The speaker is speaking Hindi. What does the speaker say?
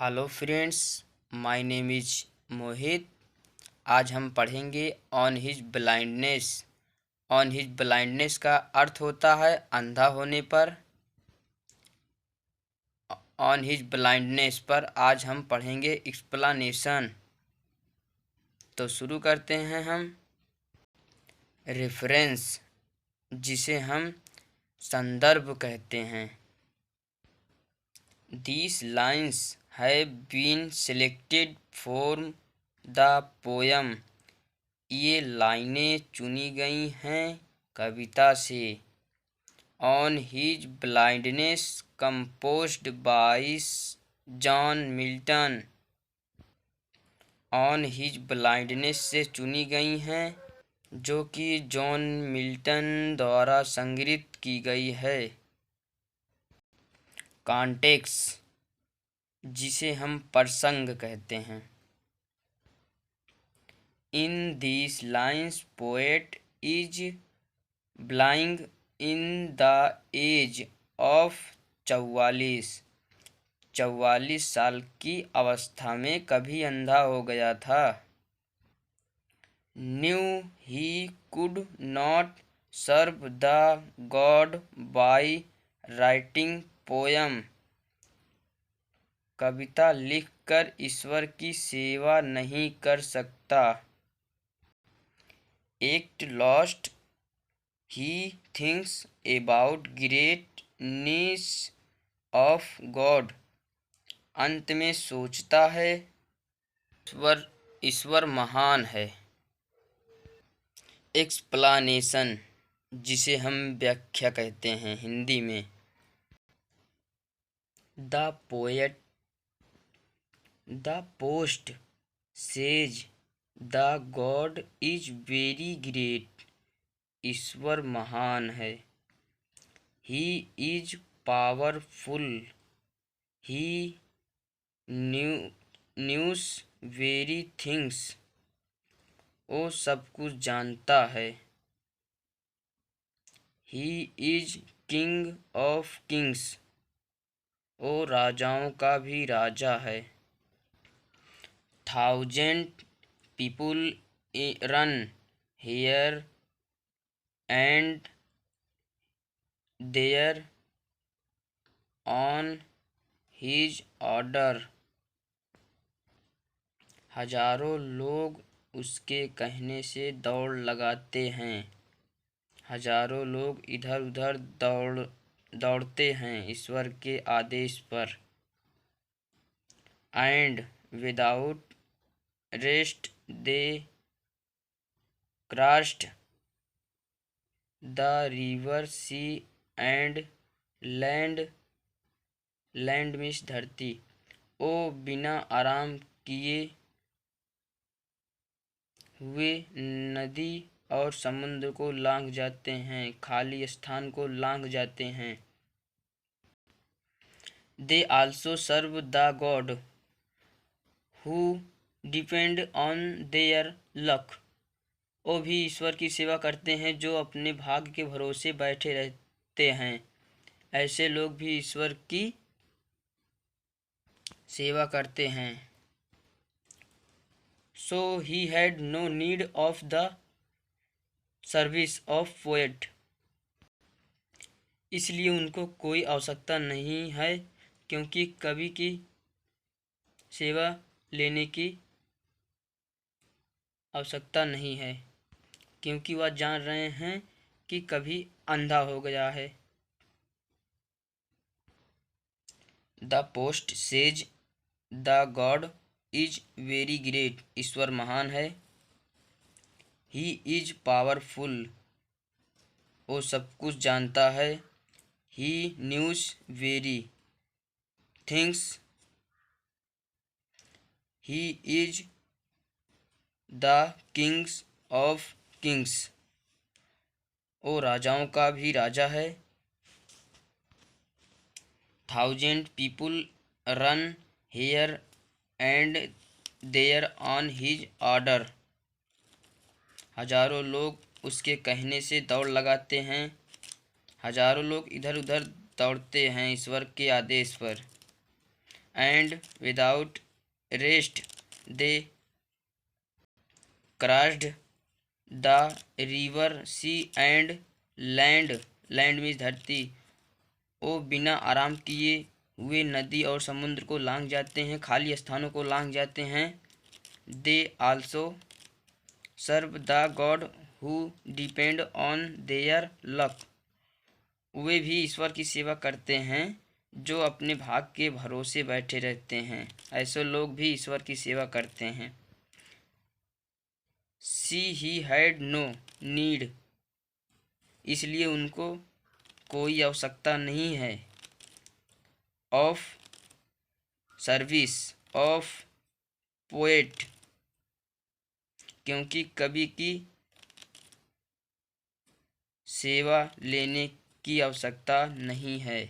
Hello friends, my name is Mohit. आज हम पढ़ेंगे on his blindness. On his blindness का अर्थ होता है अंधा होने पर। ऑन हिज ब्लाइंडनेस पर आज हम पढ़ेंगे एक्सप्लेनेशन। तो शुरू करते हैं हम। रेफरेंस, जिसे हम संदर्भ कहते हैं। These lines have been selected from the poem। ये लाइनें चुनी गई हैं कविता से। On his blindness composed bye John Milton. On his blindness से चुनी गई हैं जो कि जॉन मिल्टन द्वारा संग्रहित की गई है। कॉन्टेक्स्ट, जिसे हम प्रसंग कहते हैं। In these lines poet is blind in the age of 44 साल की अवस्था में कभी अंधा हो गया था। न्यू he could not serve the god by writing poem. कविता लिखकर ईश्वर की सेवा नहीं कर सकता। At last he thinks about greatness of god. अंत में सोचता है ईश्वर महान है। एक्सप्लेनेशन, जिसे हम व्याख्या कहते हैं हिंदी में। The post says the god is very great. ईश्वर महान है। He is powerful. He knows very things. वो सब कुछ जानता है। He is king of kings. वो राजाओं का भी राजा है। 1000 people run here and there on his order। हजारों लोग उसके कहने से दौड़ लगाते हैं। हजारों लोग इधर उधर दौड़ते हैं ईश्वर के आदेश पर। And without rest they crossed the river sea and land. Land means धरती। ओ बिना आराम किए हुए नदी और समुद्र को लांघ जाते हैं, खाली स्थान को लांघ जाते हैं। They also serve the god who depend on their luck. वो भी ईश्वर की सेवा करते हैं जो अपने भाग्य के भरोसे बैठे रहते हैं। ऐसे लोग भी ईश्वर की सेवा करते हैं। So he had no need of the service of poet। इसलिए उनको कोई आवश्यकता नहीं है क्योंकि कवि की सेवा लेने की आवश्यकता नहीं है, क्योंकि वह जान रहे हैं कि कभी अंधा हो गया है। The post says the god is very great. ईश्वर महान है। He is powerful. वो सब कुछ जानता है। He knows very things. He is the kings of kings. वो राजाओं का भी राजा है। 1000 people run here and there on his order। हजारों लोग उसके कहने से दौड़ लगाते हैं। हजारों लोग इधर उधर दौड़ते हैं ईश्वर के आदेश पर। and without rest they crossed the river, sea and land. Land means धरती। वो बिना आराम किए हुए नदी और समुद्र को लांघ जाते हैं, खाली स्थानों को लांघ जाते हैं। They also serve the god who depend on their luck. वे भी ईश्वर की सेवा करते हैं जो अपने भाग के भरोसे बैठे रहते हैं। ऐसे लोग भी ईश्वर की सेवा करते हैं। सी ही हैड नो नीड, इसलिए उनको कोई आवश्यकता नहीं है। ऑफ सर्विस ऑफ पोएट, क्योंकि कवि की सेवा लेने की आवश्यकता नहीं है।